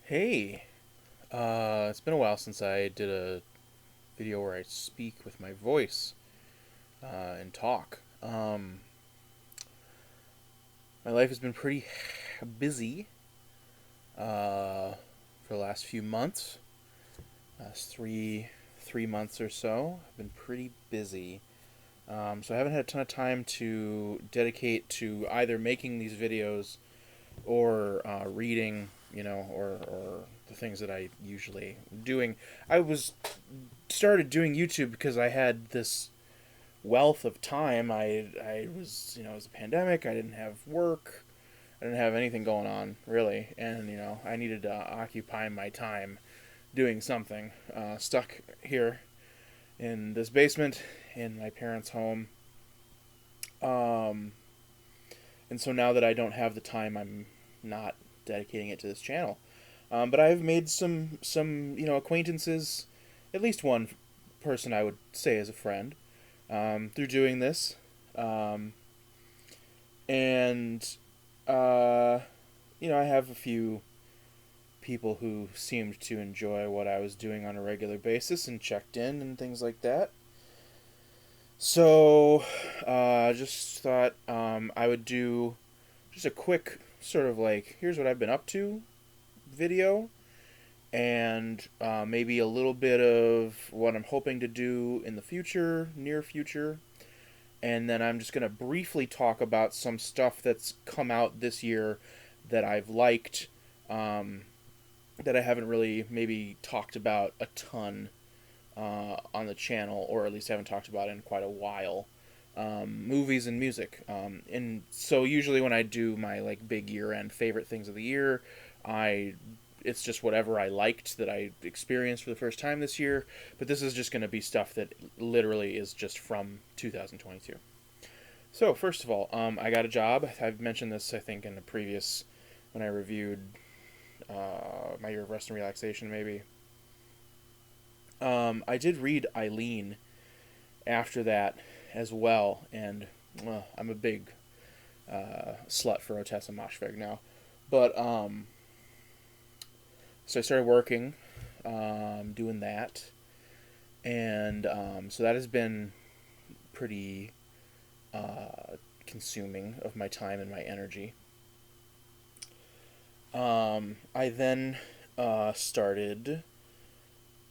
Hey, it's been a while since I did a video where I speak with my voice and talk. My life has been pretty busy for the last few months. Last three months or so, I've been pretty busy. So I haven't had a ton of time to dedicate to either making these videos or reading, or the things that I usually doing. I was started doing YouTube because I had this wealth of time. I was, it was a pandemic. I didn't have work. I didn't have anything going on really, and I needed to occupy my time doing something. Stuck here in this basement in my parents' home. Um, and so now that I don't have the time, I'm not dedicating it to this channel. But I've made some acquaintances, at least one person I would say is a friend, through doing this, um, and uh, I have a few people who seemed to enjoy what I was doing on a regular basis and checked in and things like that. So, just thought I would do just a quick sort of like here's what I've been up to video, and maybe a little bit of what I'm hoping to do in the future, near future. And then I'm just going to briefly talk about some stuff that's come out this year that I've liked, um, that I haven't really maybe talked about a ton on the channel, or at least haven't talked about in quite a while. Movies and music. And so usually when I do my like big year end favorite things of the year, I it's just whatever I liked that I experienced for the first time this year. But this is just going to be stuff that literally is just from 2022. So first of all, I got a job. I've mentioned this I think in the previous when I reviewed my year of rest and relaxation maybe. I did read Eileen after that as well, and I'm a big slut for Otessa Moshfegh now. But so I started working, doing that, and so that has been pretty consuming of my time and my energy. I then started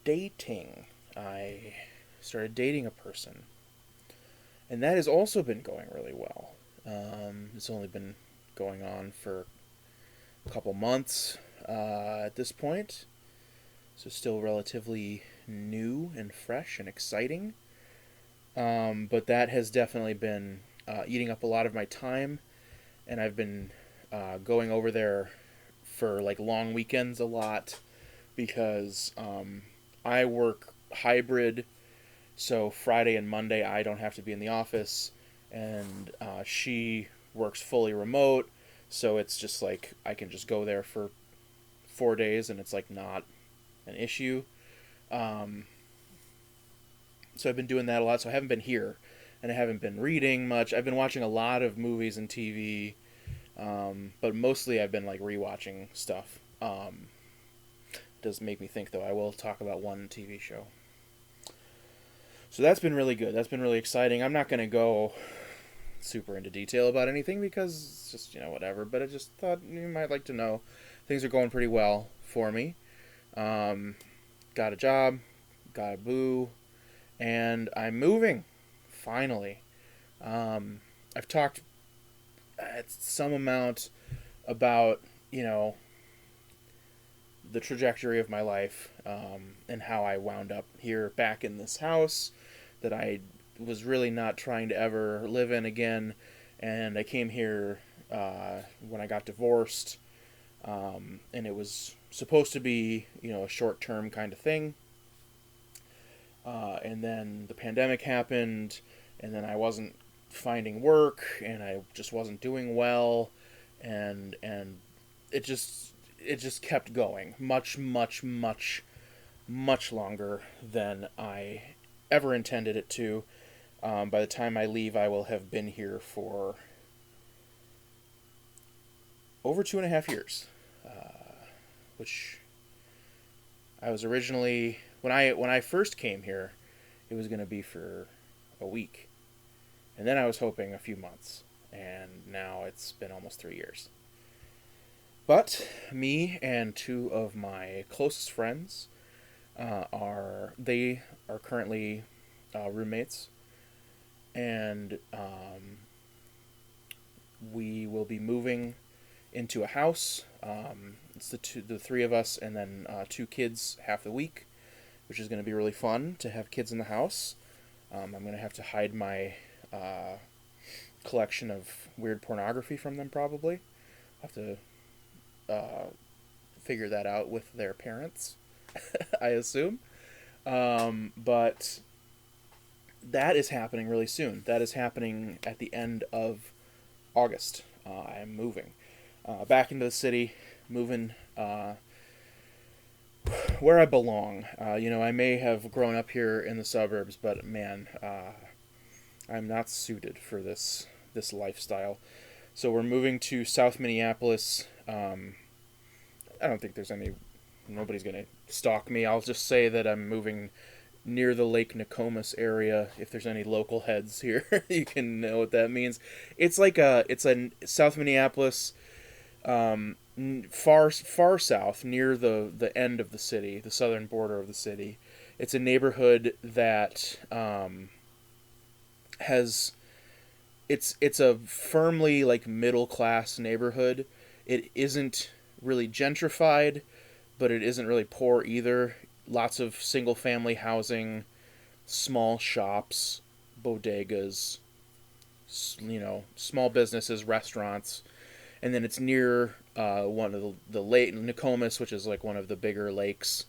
dating. I started dating a person, and that has also been going really well. It's only been going on for a couple months at this point, so still relatively new and fresh and exciting. But that has definitely been eating up a lot of my time, and I've been going over there for like long weekends a lot because I work hybrid. So Friday and Monday I don't have to be in the office, and she works fully remote. So it's just like I can just go there for 4 days, and it's like not an issue. Um, so I've been doing that a lot. So I haven't been here, and I haven't been reading much. I've been watching a lot of movies and TV, but mostly I've been like rewatching stuff. Does make me think though. I will talk about one TV show. So that's been really good. That's been really exciting. I'm not going to go super into detail about anything because it's just, whatever. But I just thought you might like to know. Things are going pretty well for me. Um, got a job, got a boo, and I'm moving. Finally. Um, I've talked at some amount about, you know, the trajectory of my life, and how I wound up here back in this house that I was really not trying to ever live in again. And I came here when I got divorced, and it was supposed to be, a short term kind of thing. And then the pandemic happened, and then I wasn't finding work, and I just wasn't doing well, and it just kept going much longer than I ever intended it to. By the time I leave, I will have been here for over 2.5 years, which I was originally when I first came here, it was going to be for a week, and then I was hoping a few months, and now it's been almost 3 years. But me and two of my closest friends are currently roommates, and we will be moving into a house. It's the three of us, and then two kids half the week, which is going to be really fun to have kids in the house. I'm going to have to hide my collection of weird pornography from them, probably. I'll have to figure that out with their parents, I assume. But that is happening really soon. That is happening at the end of August. I am moving back into the city, moving where I belong. I may have grown up here in the suburbs, but man, I'm not suited for this lifestyle. So we're moving to South Minneapolis. I don't think nobody's gonna stalk me. I'll just say that I'm moving near the Lake Nokomis area. If there's any local heads here, you can know what that means. It's a South Minneapolis, far south, near the end of the city, the southern border of the city. It's a neighborhood that has it's a firmly like middle class neighborhood. It isn't really gentrified, but it isn't really poor either. Lots of single family housing, small shops, bodegas, small businesses, restaurants, and then it's near one of the lake Nokomis, which is like one of the bigger lakes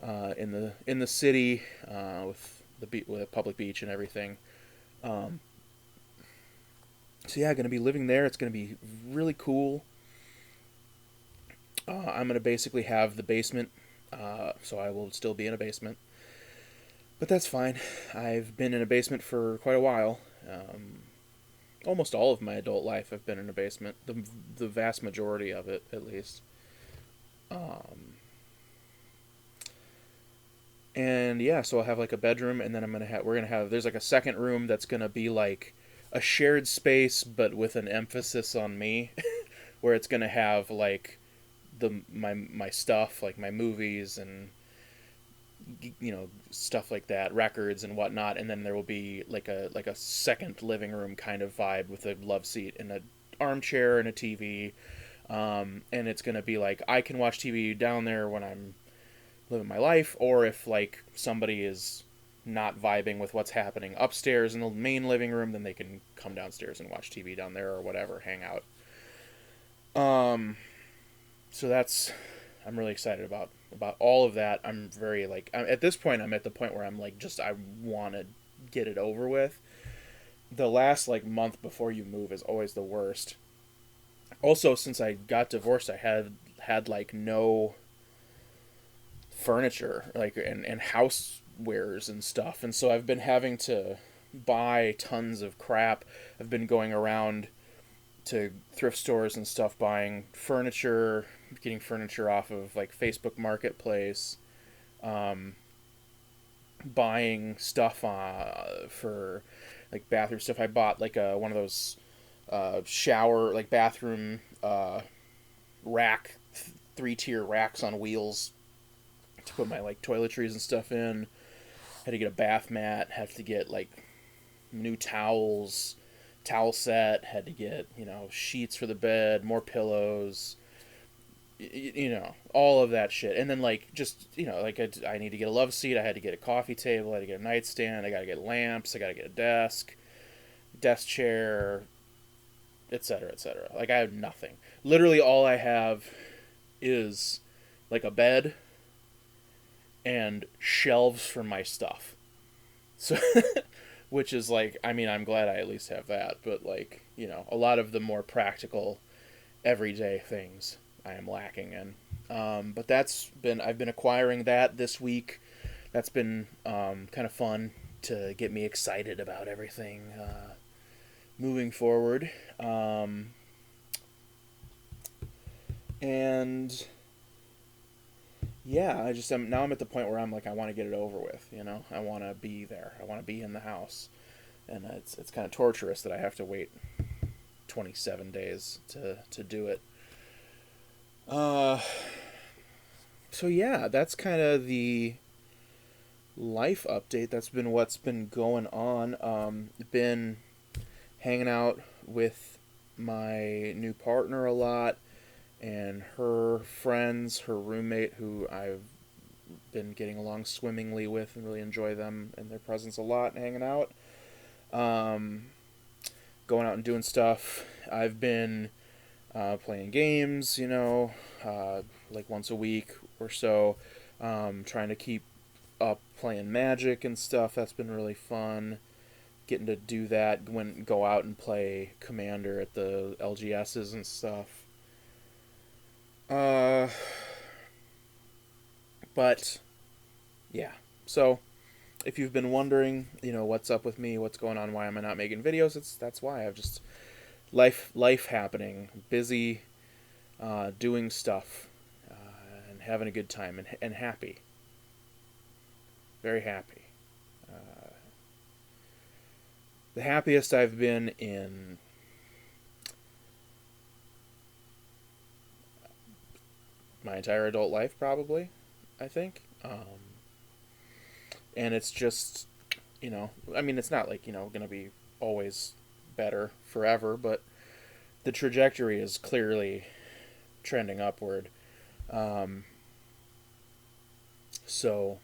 in the city, with a public beach and everything. Um, so yeah, going to be living there. It's going to be really cool. I'm going to basically have the basement, so I will still be in a basement. But that's fine. I've been in a basement for quite a while. Almost all of my adult life I've been in a basement. The vast majority of it, at least. Um, and yeah, so I'll have like a bedroom, and then we're gonna have there's like a second room that's gonna be like a shared space, but with an emphasis on me, where it's gonna have like my stuff, like my movies and stuff like that, records and whatnot, and then there will be like a second living room kind of vibe with a love seat and a armchair and a TV. And it's gonna be like I can watch TV down there when I'm living my life, or if like somebody is not vibing with what's happening upstairs in the main living room, then they can come downstairs and watch TV down there or whatever, hang out. Um, so that's I'm really excited about all of that. I'm very like at this point I'm at the point where I'm like just I want to get it over with. The last like month before you move is always the worst. Also, since I got divorced, I had like no furniture like and housewares and stuff, and so I've been having to buy tons of crap. I've been going around to thrift stores and stuff buying furniture, getting furniture off of like Facebook Marketplace, um, buying stuff for like bathroom stuff. I bought like one of those shower like bathroom rack, 3-tier racks on wheels to put my like toiletries and stuff in. Had to get a bath mat. Had to get like new towels, towel set. Had to get sheets for the bed, more pillows. All of that shit. And then like just like I need to get a love seat. I had to get a coffee table. I had to get a nightstand. I got to get lamps. I got to get a desk chair, etc., etc. Like I have nothing. Literally, all I have is like a bed and shelves for my stuff. So, which is like, I mean, I'm glad I at least have that. But like, a lot of the more practical, everyday things I am lacking in. But I've been acquiring that this week. That's been kind of fun to get me excited about everything moving forward. And yeah, I just am now. I'm at the point where I'm like, I want to get it over with. You know, I want to be there. I want to be in the house, and it's kind of torturous that I have to wait 27 days to do it. Uh, so yeah, that's kind of the life update. That's been what's been going on. Been hanging out with my new partner a lot, and her friends, her roommate, who I've been getting along swimmingly with and really enjoy them and their presence a lot, and hanging out. Um, Going out and doing stuff. I've been playing games, like once a week or so. Trying to keep up playing Magic and stuff. That's been really fun. Getting to do that when go out and play Commander at the LGSs and stuff. Uh, but yeah. So if you've been wondering, what's up with me, what's going on, why am I not making videos? That's why I've just life happening, busy, doing stuff, and having a good time and happy, very happy. Uh, the happiest I've been in my entire adult life, probably. I think, and it's just, I mean, it's not like gonna be always better forever, but the trajectory is clearly trending upward. Um, so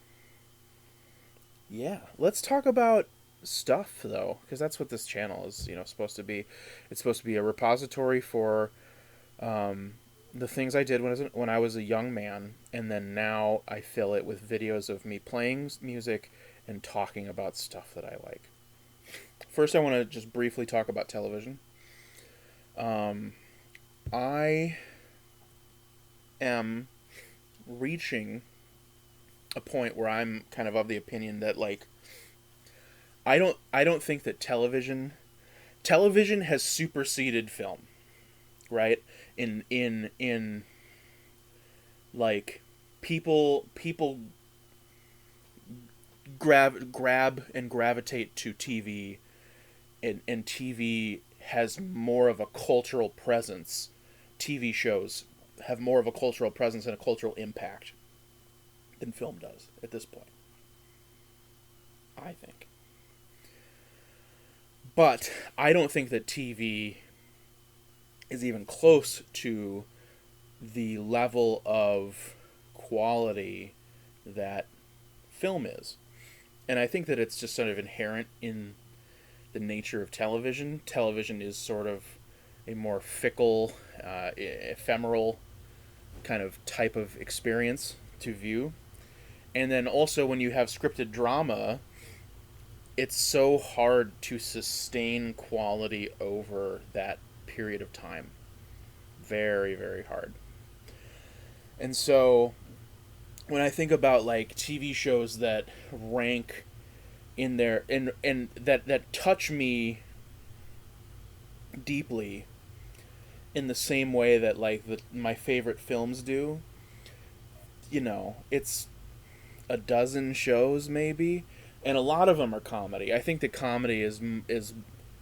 yeah, let's talk about stuff though, because that's what this channel is, supposed to be. It's supposed to be a repository for um, the things I did when I was a young man, and then now I fill it with videos of me playing music and talking about stuff that I like. First, I want to just briefly talk about television. Um, I am reaching a point where I'm kind of the opinion that like I don't think that television has superseded film, right? In like people grab and gravitate to TV, and TV has more of a cultural presence. TV shows have more of a cultural presence and a cultural impact than film does at this point, I think. But I don't think that TV is even close to the level of quality that film is. And I think that it's just sort of inherent in the nature of television. Television is sort of a more fickle, ephemeral kind of type of experience to view. And then also, when you have scripted drama, it's so hard to sustain quality over that period of time. Very, very hard. And so when I think about like TV shows that rank in there and that touch me deeply in the same way that like my favorite films do, it's a dozen shows maybe, and a lot of them are comedy. I think that comedy is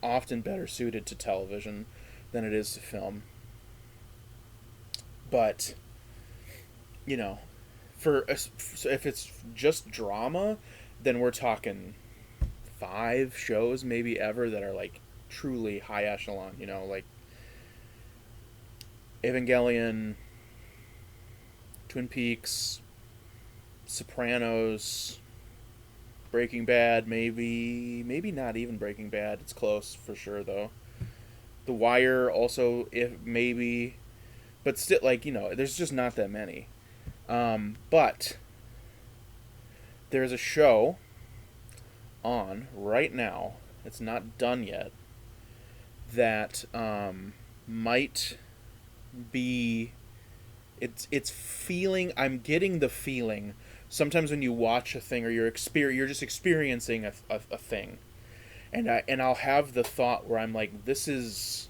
often better suited to television than it is to film. But you know, for if it's just drama, then we're talking 5 shows maybe ever that are like truly high echelon. Like Evangelion, Twin Peaks, Sopranos, Breaking Bad, maybe not even Breaking Bad. It's close for sure though. The Wire also, if maybe, but still, like there's just not that many. But there's a show on right now. It's not done yet. That might be. It's feeling. I'm getting the feeling. Sometimes when you watch a thing or you're just experiencing a thing, and I'll have the thought where I'm like, this is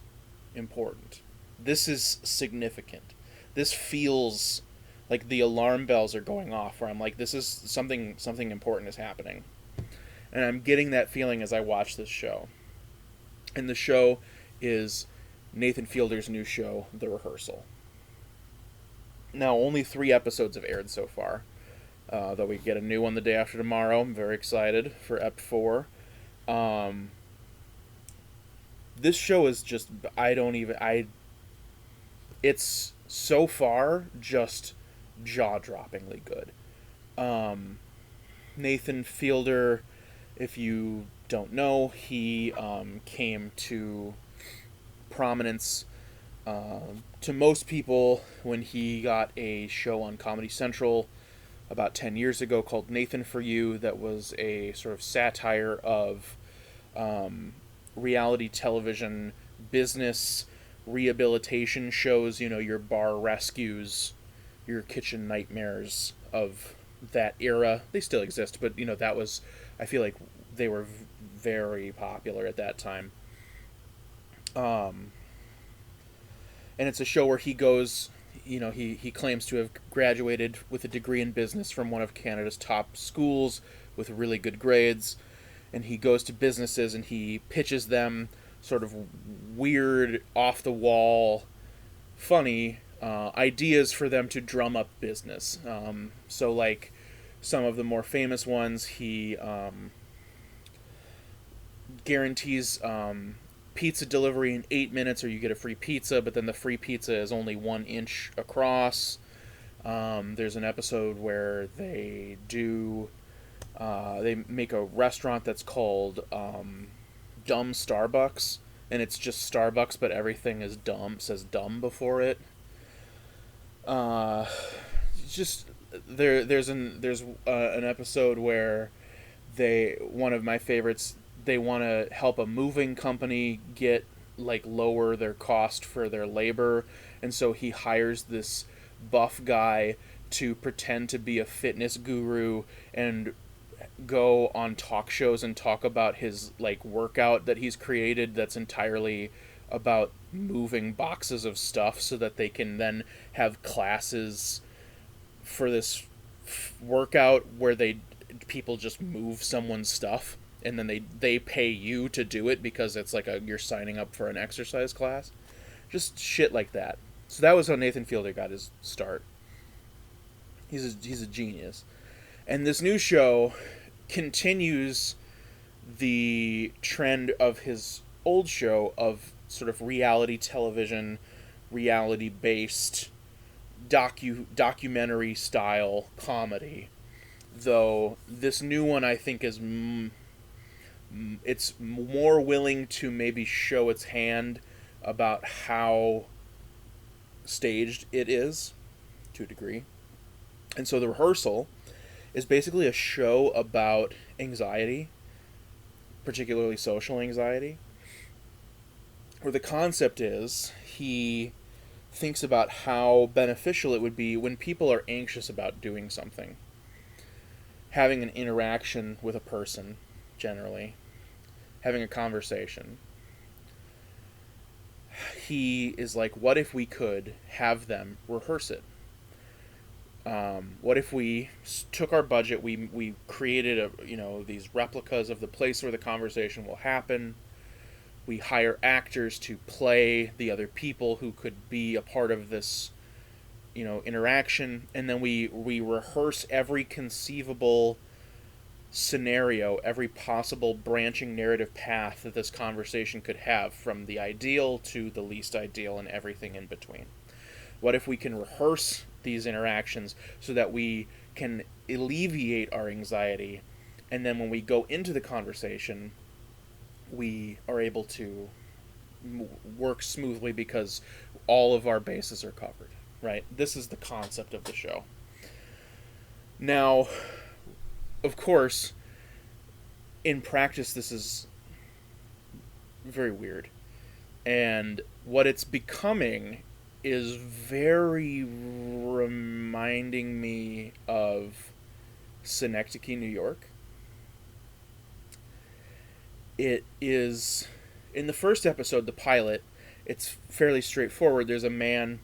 important. This is significant. This feels Like the alarm bells are going off where I'm like, this is something important is happening. And I'm getting that feeling as I watch this show. And the show is Nathan Fielder's new show, The Rehearsal. Now, only 3 episodes have aired so far, though we get a new one the day after tomorrow. I'm very excited for Ep 4. Um, this show is just, it's so far just jaw-droppingly good. Um, Nathan Fielder, if you don't know, he came to prominence to most people when he got a show on Comedy Central about 10 years ago called Nathan For You, that was a sort of satire of um, reality television business rehabilitation shows, your bar rescues, your kitchen nightmares of that era. They still exist, but that was, I feel like they were very popular at that time. Um, and it's a show where he goes, he claims to have graduated with a degree in business from one of Canada's top schools with really good grades, and he goes to businesses and he pitches them sort of weird, off the wall, funny ideas for them to drum up business. So, like, some of the more famous ones, he guarantees pizza delivery in 8 minutes, or you get a free pizza, but then the free pizza is only 1 inch across. There's an episode where they make a restaurant that's called Dumb Starbucks, and it's just Starbucks, but everything is dumb, says dumb before it. Uh, just there's an episode where one of my favorites, they want to help a moving company get, like, lower their cost for their labor, and so he hires this buff guy to pretend to be a fitness guru and go on talk shows and talk about his, like, workout that he's created that's entirely about moving boxes of stuff so that they can then have classes for this workout where people just move someone's stuff, and then they pay you to do it because it's like you're signing up for an exercise class. Just shit like that. So that was how Nathan Fielder got his start. He's a genius. And this new show continues the trend of his old show of sort of reality television, reality based documentary style comedy. Though this new one, I think, is it's more willing to maybe show its hand about how staged it is, to a degree. And so The Rehearsal is basically a show about anxiety, particularly social anxiety, where the concept is he thinks about how beneficial it would be when people are anxious about doing something, having an interaction with a person, generally, having a conversation. He is like, what if we could have them rehearse it? What if we took our budget, we created these replicas of the place where the conversation will happen. We hire actors to play the other people who could be a part of this, interaction, and then we rehearse every conceivable scenario, every possible branching narrative path that this conversation could have, from the ideal to the least ideal and everything in between. What if we can rehearse these interactions so that we can alleviate our anxiety, and then when we go into the conversation, we are able to work smoothly because all of our bases are covered, right? This is the concept of the show. Now, of course, in practice, this is very weird. And what it's becoming is very reminding me of Synecdoche, New York. It is, in the first episode, the pilot, it's fairly straightforward. There's a man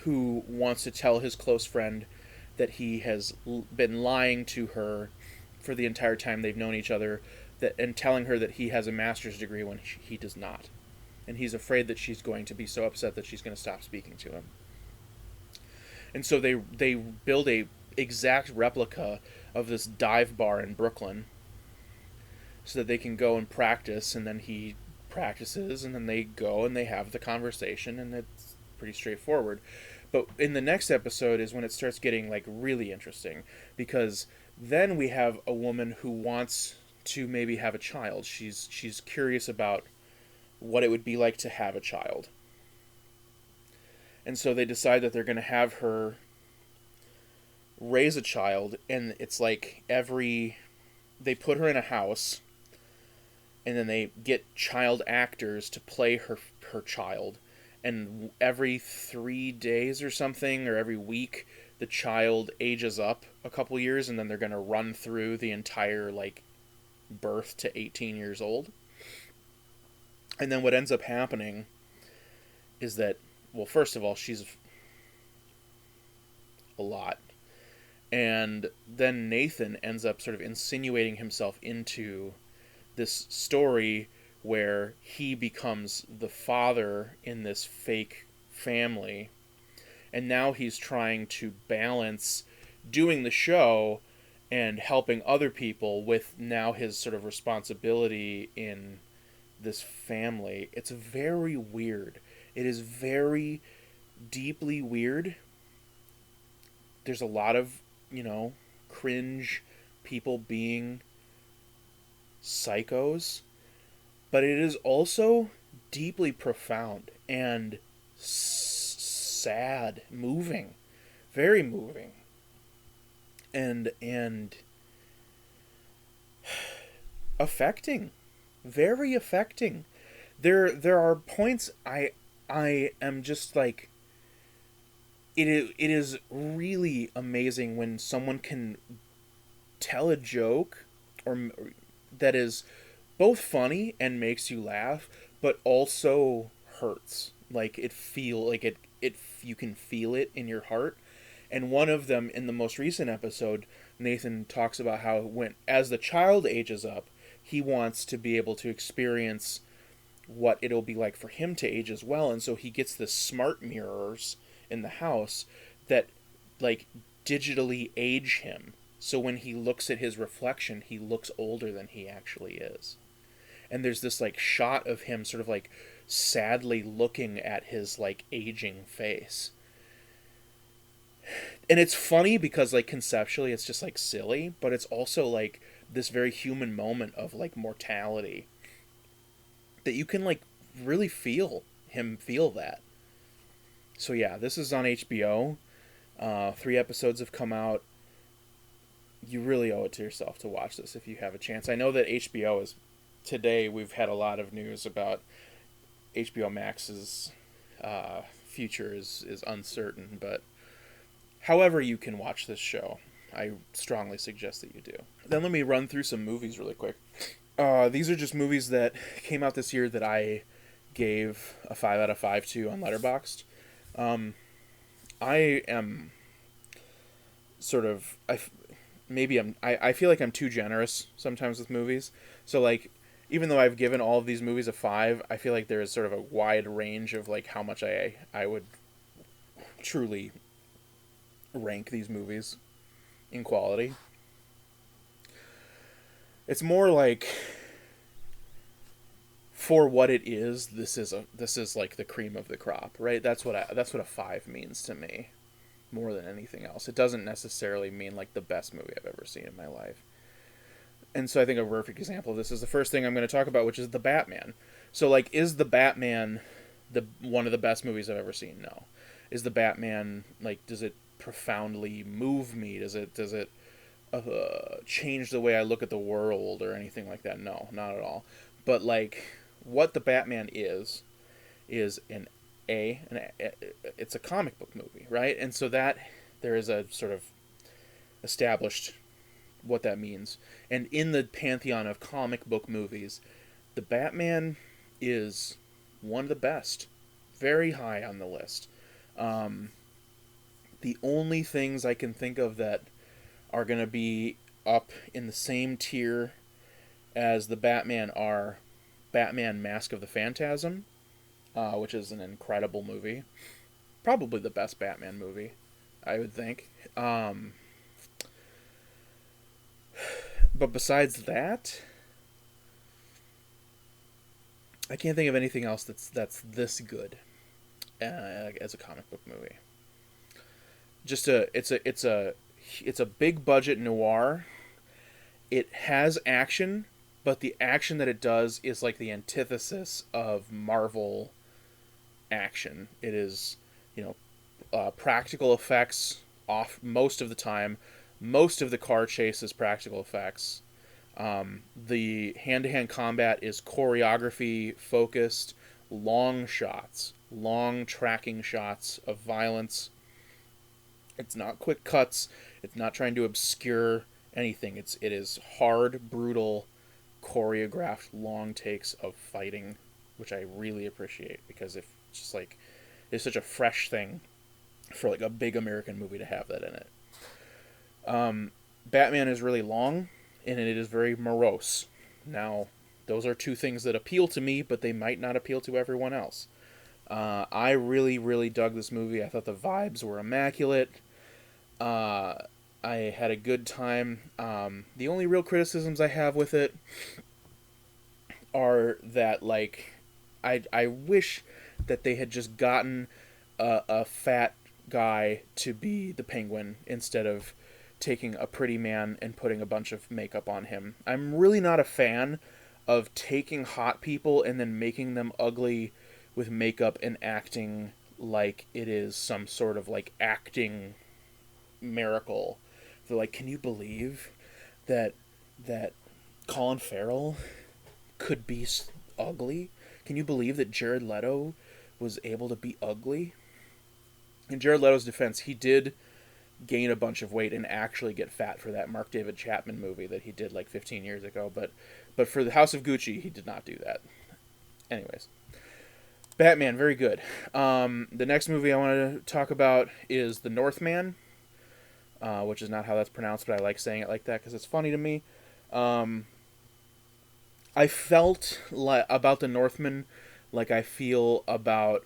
who wants to tell his close friend that he has been lying to her for the entire time they've known each other, that and telling her that he has a master's degree when he does not, and he's afraid that she's going to be so upset that she's going to stop speaking to him. And so they build a exact replica of this dive bar in Brooklyn so that they can go and practice, and then he practices, and then they go and they have the conversation, and it's pretty straightforward. But in the next episode is when it starts getting like really interesting, because then we have a woman who wants to maybe have a child. She's curious about what it would be like to have a child. And so they decide that they're going to have her raise a child, and it's like they put her in a house, and then they get child actors to play her child, and every 3 days or something, or every week, the child ages up a couple years, and then they're going to run through the entire like birth to 18 years old. And then what ends up happening is that, well, first of all, she's a lot. And then Nathan ends up sort of insinuating himself into this story where he becomes the father in this fake family. And now he's trying to balance doing the show and helping other people with now his sort of responsibility in this family. It's very weird. It is very deeply weird. There's a lot of, cringe people being psychos, but it is also deeply profound and sad, moving, very moving, and affecting, very affecting. There are points I am just like, it is really amazing when someone can tell a joke or that is both funny and makes you laugh, but also hurts. Like it you can feel it in your heart. And one of them in the most recent episode, Nathan talks about how as the child ages up, he wants to be able to experience what it'll be like for him to age as well. And so he gets the smart mirrors in the house that like digitally age him. So when he looks at his reflection, he looks older than he actually is. And there's this like shot of him sort of like sadly looking at his like aging face. And it's funny because like conceptually it's just like silly, but it's also like this very human moment of like mortality that you can like really feel that. So yeah, this is on HBO. 3 episodes have come out. You really owe it to yourself to watch this if you have a chance. I know that HBO is today. We've had a lot of news about HBO Max's future is uncertain, but however you can watch this show, I strongly suggest that you do. Then let me run through some movies really quick. These are just movies that came out this year that I gave a 5 out of 5 to on Letterboxd. I am sort of I feel like I'm too generous sometimes with movies. So like even though I've given all of these movies a 5, I feel like there is sort of a wide range of like how much I would truly rank these movies in quality. It's more like for what it is, this is like the cream of the crop, right? That's what a 5 means to me, more than anything else. It doesn't necessarily mean like the best movie I've ever seen in my life. And so I think a perfect example of this is the first thing I'm going to talk about, which is The Batman. So like, is The Batman one of the best movies I've ever seen? No. Is The Batman like, does it profoundly move me? Does it change the way I look at the world or anything like that? No, not at all. But like, what The Batman is it's a comic book movie, right? And so that there is a sort of established what that means. And in the pantheon of comic book movies, The Batman is one of the best, very high on the list. The only things I can think of that are going to be up in the same tier as the Batman are Batman Mask of the Phantasm, which is an incredible movie. Probably the best Batman movie, I would think. But besides that, I can't think of anything else that's this good as a comic book movie. It's a big budget noir. It has action, but the action that it does is like the antithesis of Marvel action. It is, practical effects off most of the time. Most of the car chase is practical effects. The hand-to-hand combat is choreography focused, long shots, long tracking shots of violence. It's not quick cuts. It's not trying to obscure anything. It is hard, brutal, choreographed long takes of fighting, which I really appreciate because if just like it's such a fresh thing for like a big American movie to have that in it. Batman is really long and it is very morose. Now, those are two things that appeal to me, but they might not appeal to everyone else. I really, really dug this movie. I thought the vibes were immaculate. I had a good time. The only real criticisms I have with it are that, like, I wish that they had just gotten a fat guy to be the Penguin instead of taking a pretty man and putting a bunch of makeup on him. I'm really not a fan of taking hot people and then making them ugly with makeup and acting like it is some sort of like acting miracle. They're like, can you believe that Colin Farrell could be ugly? Can you believe that Jared Leto was able to be ugly? In Jared Leto's defense, he did gain a bunch of weight and actually get fat for that Mark David Chapman movie that he did like 15 years ago. But for the House of Gucci, he did not do that. Anyways, Batman, very good. The next movie I want to talk about is The Northman, which is not how that's pronounced, but I like saying it like that because it's funny to me. I felt about The Northman like I feel about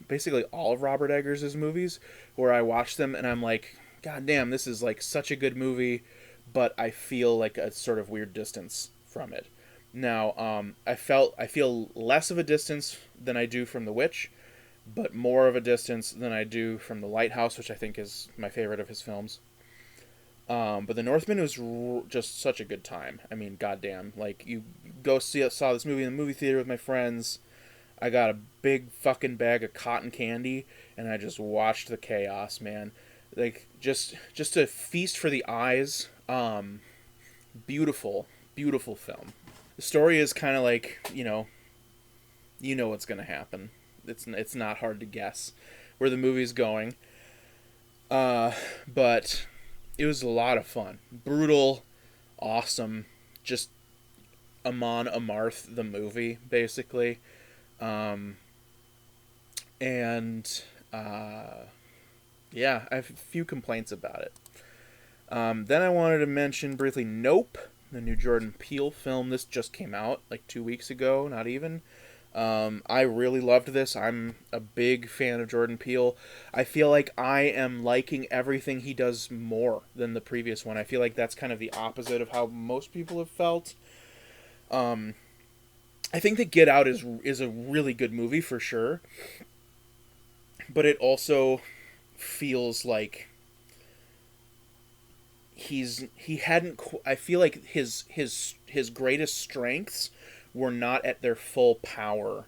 basically all of Robert Eggers' movies, where I watch them and I'm like, God damn, this is like such a good movie, but I feel like a sort of weird distance from it. Now, I feel less of a distance than I do from The Witch, but more of a distance than I do from The Lighthouse, which I think is my favorite of his films. But The Northman was just such a good time. I mean, goddamn, like you saw this movie in the movie theater with my friends. I got a big fucking bag of cotton candy, and I just watched the chaos, man. Like just a feast for the eyes. Beautiful, beautiful film. The story is kind of like what's gonna happen. It's not hard to guess where the movie's going. But it was a lot of fun. Brutal, awesome. Just Amon Amarth the movie, basically. Yeah, I have a few complaints about it. Then I wanted to mention briefly Nope, the new Jordan Peele film. This just came out like 2 weeks ago, not even. I really loved this. I'm a big fan of Jordan Peele. I feel like I am liking everything he does more than the previous one. I feel like that's kind of the opposite of how most people have felt. I think that Get Out is a really good movie for sure, but it also feels like I feel like his greatest strengths were not at their full power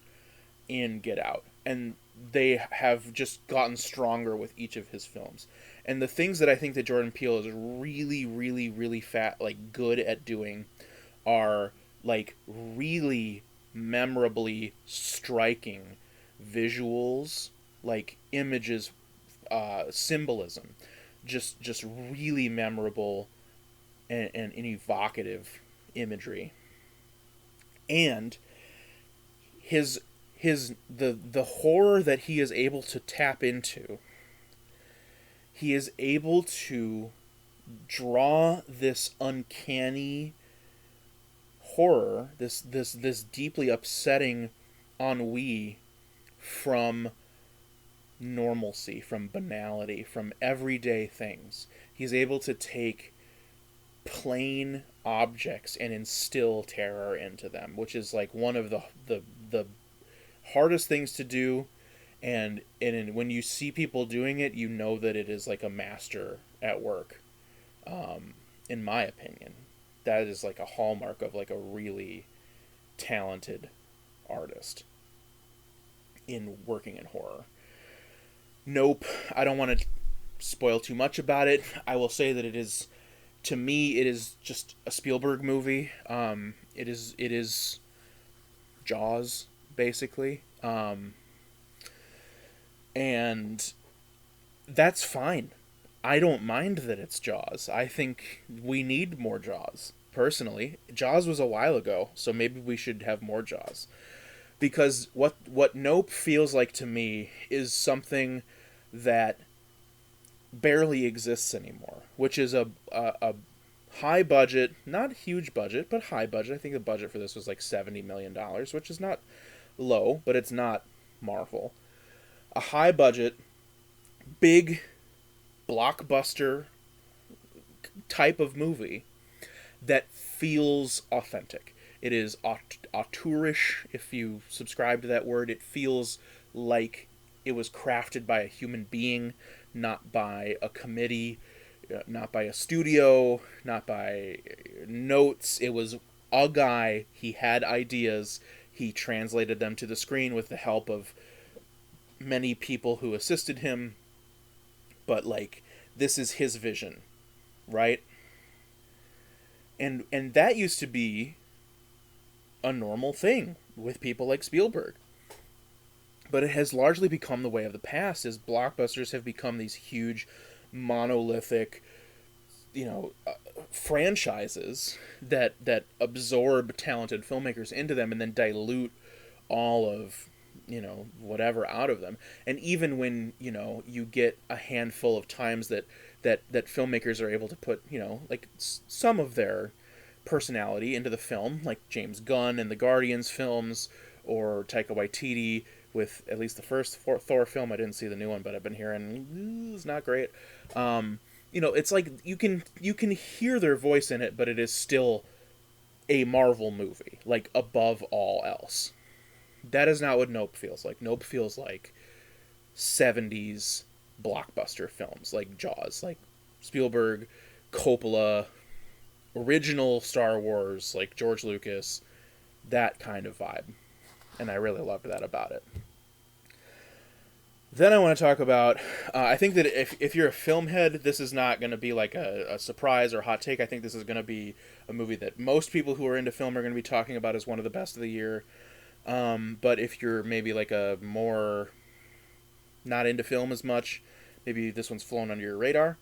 in Get Out, and they have just gotten stronger with each of his films. And the things that I think that Jordan Peele is really, really, really good at doing are like really memorably striking visuals, like images, symbolism, just really memorable and evocative imagery. And the horror that he is able to tap into he is able to draw this uncanny horror, this deeply upsetting ennui from normalcy, from banality, from everyday things. He's able to take plain objects and instill terror into them, which is like one of the hardest things to do. When you see people doing it, you know that it is like a master at work. In my opinion, that is like a hallmark of like a really talented artist in working in horror. Nope, I don't want to spoil too much about it. I will say that it is, to me, it is just a Spielberg movie. It is Jaws, basically, and that's fine. I don't mind that it's Jaws. I think we need more Jaws. Personally, Jaws was a while ago, so maybe we should have more Jaws. Because what Nope feels like to me is something that barely exists anymore, which is a high budget, not huge budget, but high budget. I think the budget for this was like $70 million, which is not low, but it's not Marvel. A high budget, big blockbuster type of movie that feels authentic. It is auteurish, if you subscribe to that word. It feels like it was crafted by a human being, not by a committee, not by a studio, not by notes. It was a guy. He had ideas. He translated them to the screen with the help of many people who assisted him. But like, this is his vision, right? And that used to be a normal thing with people like Spielberg. But it has largely become the way of the past, as blockbusters have become these huge, monolithic, franchises that absorb talented filmmakers into them and then dilute all of whatever out of them. And even when you get a handful of times that filmmakers are able to put like some of their personality into the film, like James Gunn in the Guardians films, or Taika Waititi with at least the first Thor film. I didn't see the new one, but I've been hearing it's not great. It's like you can hear their voice in it, but it is still a Marvel movie, like above all else. That is not what Nope feels like. Nope feels like 70s blockbuster films, like Jaws, like Spielberg, Coppola, original Star Wars, like George Lucas, that kind of vibe. And I really loved that about it. Then I want to talk about, I think that if you're a film head, this is not going to be like a surprise or hot take. I think this is going to be a movie that most people who are into film are going to be talking about as one of the best of the year. But if you're maybe like a more not into film as much, maybe this one's flown under your radar.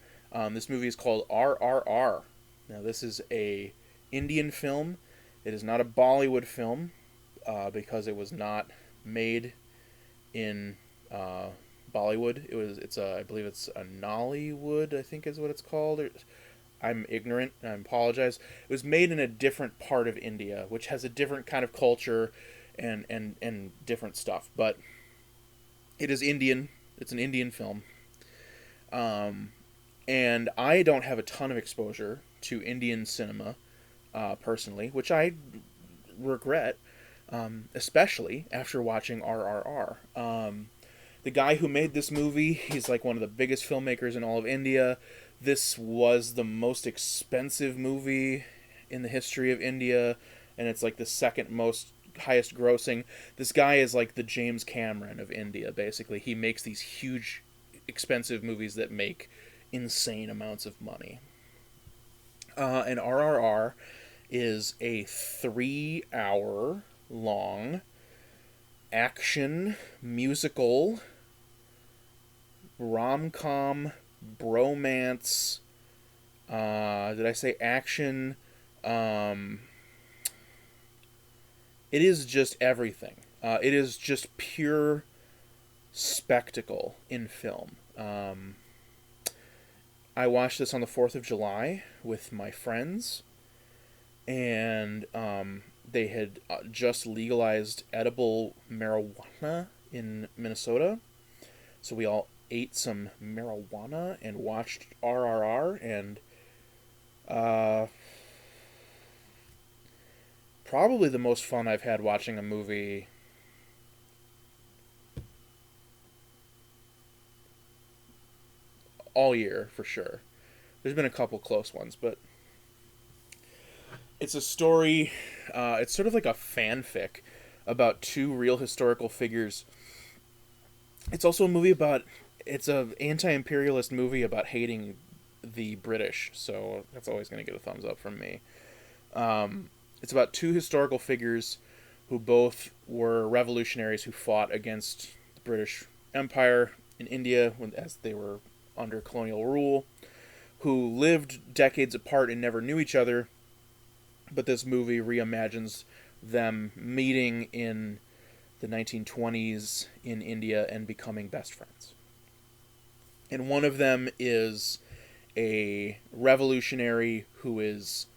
This movie is called RRR. Now this is a Indian film. It is not a Bollywood film because it was not made in Bollywood. I believe it's a Nollywood, I think is what it's called. I'm ignorant, and I apologize. It was made in a different part of India, which has a different kind of culture and different stuff. But it is Indian. It's an Indian film. And I don't have a ton of exposure to Indian cinema, personally, which I regret, especially after watching RRR. The guy who made this movie, he's like one of the biggest filmmakers in all of India. This was the most expensive movie in the history of India, and it's like the second most highest grossing. This guy is like the James Cameron of India, basically. He makes these huge, expensive movies that make insane amounts of money. And RRR is a 3-hour long action musical rom-com bromance. Did I say action? It is just everything. It is just pure spectacle in film. I watched this on the 4th of July with my friends, and they had just legalized edible marijuana in Minnesota. So we all ate some marijuana and watched RRR, and uh, probably the most fun I've had watching a movie all year, for sure. There's been a couple close ones, but it's a story. It's sort of like a fanfic about two real historical figures. It's also a movie about. It's a anti-imperialist movie about hating the British, so that's always going to get a thumbs up from me. It's about two historical figures who both were revolutionaries who fought against the British Empire in India as they were under colonial rule, who lived decades apart and never knew each other. But this movie reimagines them meeting in the 1920s in India and becoming best friends. And one of them is a revolutionary who is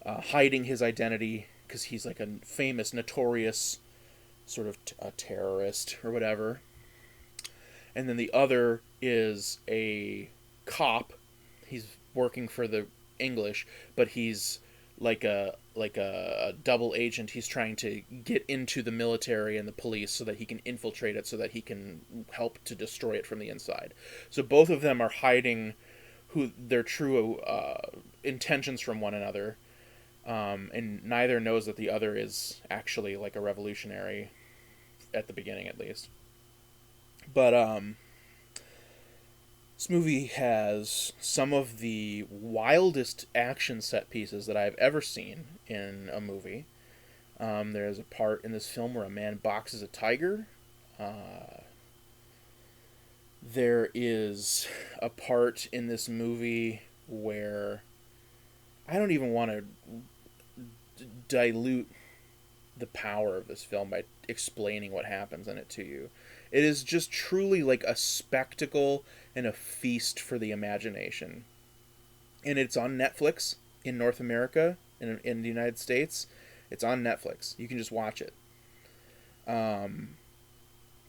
hiding his identity because he's like a famous, notorious sort of a terrorist or whatever. And then the other is a cop. He's working for the English, but he's like a double agent. He's trying to get into the military and the police so that he can infiltrate it, so that he can help to destroy it from the inside. So both of them are hiding who their true intentions from one another, and neither knows that the other is actually like a revolutionary at the beginning, at least. But this movie has some of the wildest action set pieces that I've ever seen in a movie. There's a part in this film where a man boxes a tiger. There is a part in this movie where I don't even want to dilute the power of this film by explaining what happens in it to you. It is just truly like a spectacle and a feast for the imagination. And it's on Netflix in North America, in the United States. It's on Netflix. You can just watch it. And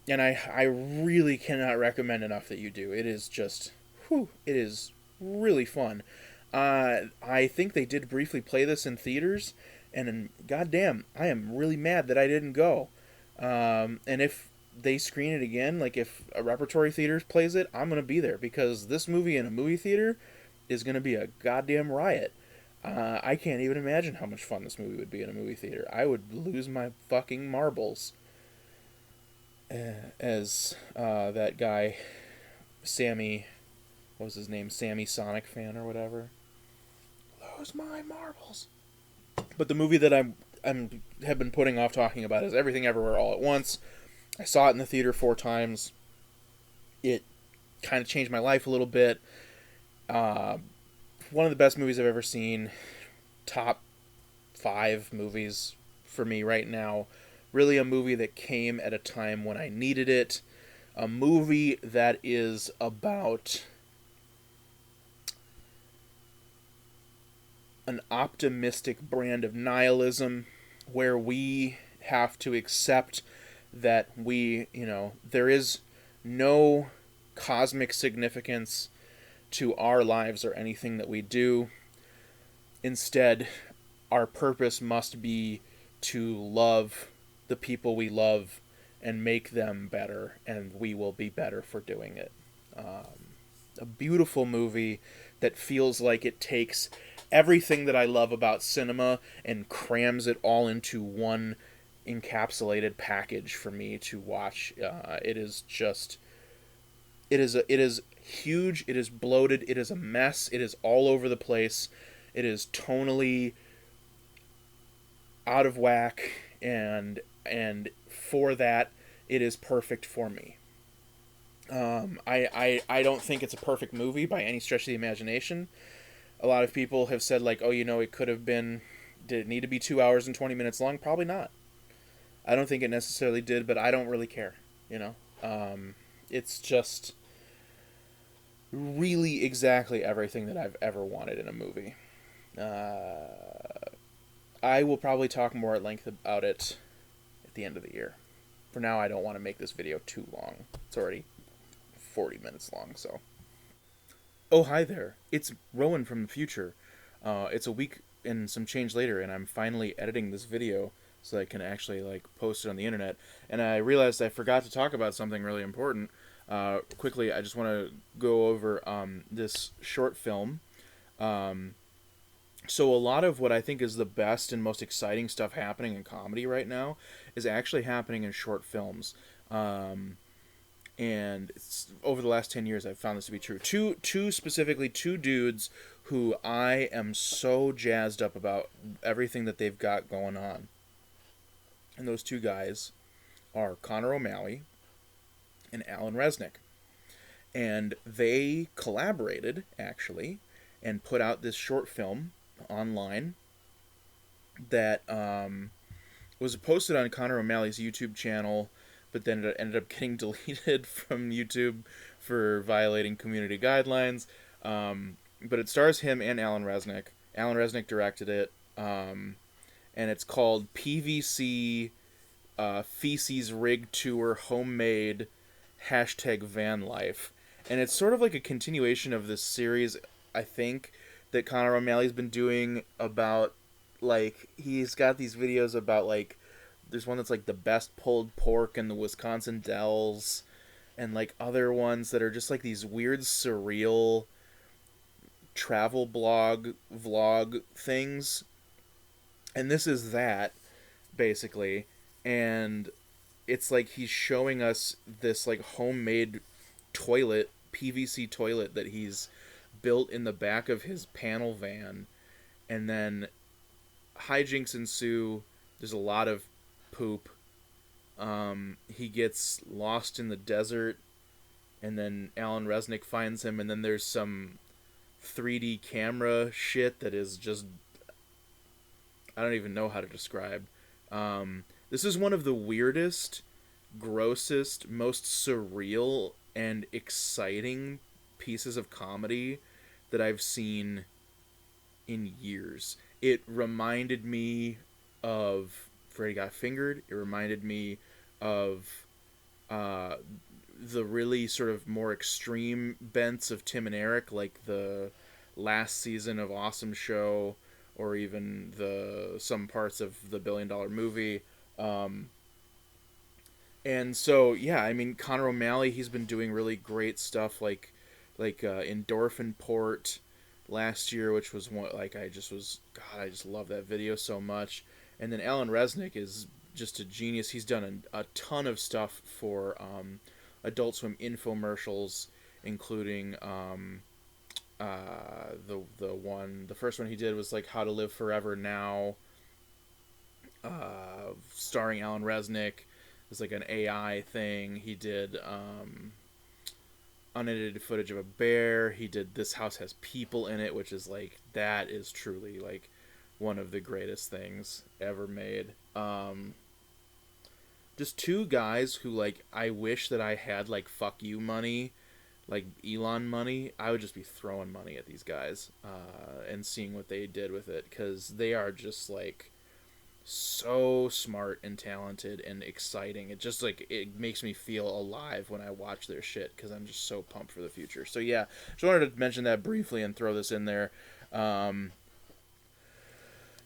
I really cannot recommend enough that you do. It is just, it is really fun. I think they did briefly play this in theaters, and goddamn, I am really mad that I didn't go. And if they screen it again, like if a Repertory Theaters plays it, I'm gonna be there because this movie in a movie theater is gonna be a goddamn riot. I can't even imagine how much fun this movie would be in a movie theater. I would lose my fucking marbles. As that guy, Sammy, what was his name? Sammy Sonic fan or whatever. Lose my marbles. But the movie that I'm have been putting off talking about is Everything Everywhere All at Once. I saw it in the theater 4 times. It kind of changed my life a little bit. One of the best movies I've ever seen. Top 5 movies for me right now. Really a movie that came at a time when I needed it. A movie that is about an optimistic brand of nihilism where we have to accept that there is no cosmic significance to our lives or anything that we do. Instead, our purpose must be to love the people we love and make them better, and we will be better for doing it. A beautiful movie that feels like it takes everything that I love about cinema and crams it all into one encapsulated package for me to watch. It is huge. It is bloated. It is a mess. It is all over the place. It is tonally out of whack, and for that, it is perfect for me. I don't think it's a perfect movie by any stretch of the imagination. A lot of people have said, like, oh, it could have been, did it need to be 2 hours and 20 minutes long? Probably not. I don't think it necessarily did, but I don't really care, It's just really exactly everything that I've ever wanted in a movie. I will probably talk more at length about it at the end of the year. For now, I don't want to make this video too long. It's already 40 minutes long, so. Oh, hi there. It's Rowan from the future. It's a week and some change later, and I'm finally editing this video so I can actually post it on the internet. And I realized I forgot to talk about something really important. Quickly, I just want to go over this short film. Um, so a lot of what I think is the best and most exciting stuff happening in comedy right now is actually happening in short films. Um, and over the last 10 years I've found this to be true. Specifically two dudes who I am so jazzed up about everything that they've got going on. And those two guys are Connor O'Malley and Alan Resnick. And they collaborated, actually, and put out this short film online that was posted on Connor O'Malley's YouTube channel, but then it ended up getting deleted from YouTube for violating community guidelines. But it stars him and Alan Resnick. Alan Resnick directed it, and it's called PVC Feces Rig Tour Homemade #Van Life. And it's sort of like a continuation of this series, I think, that Connor O'Malley's been doing about, he's got these videos about, there's one that's, the best pulled pork in the Wisconsin Dells, and, other ones that are just, these weird, surreal travel vlog things. And this is that, basically. And it's he's showing us this, homemade toilet, PVC toilet that he's built in the back of his panel van, and then hijinks ensue. There's a lot of poop. He gets lost in the desert, and then Alan Resnick finds him, and then there's some 3D camera shit that is just, I don't even know how to describe. This is one of the weirdest, grossest, most surreal and exciting pieces of comedy that I've seen in years. It reminded me of Freddy Got Fingered. It reminded me of the really sort of more extreme bents of Tim and Eric, like the last season of Awesome Show, or even some parts of the $1 Billion Movie. And so, yeah, I mean, Connor O'Malley, he's been doing really great stuff, like Endorphin Port last year, which was one, I just love that video so much. And then Alan Resnick is just a genius. He's done a ton of stuff for Adult Swim infomercials, including the first one he did was How to Live Forever Now, starring Alan Resnick. It's an AI thing. He did unedited footage of a bear. He did This House Has People in It, which is that is truly one of the greatest things ever made. Just two guys who I wish that I had fuck you money, Elon money. I would just be throwing money at these guys and seeing what they did with it, because they are just so smart and talented and exciting. It just it makes me feel alive when I watch their shit, because I'm just so pumped for the future. So yeah, just wanted to mention that briefly and throw this in there.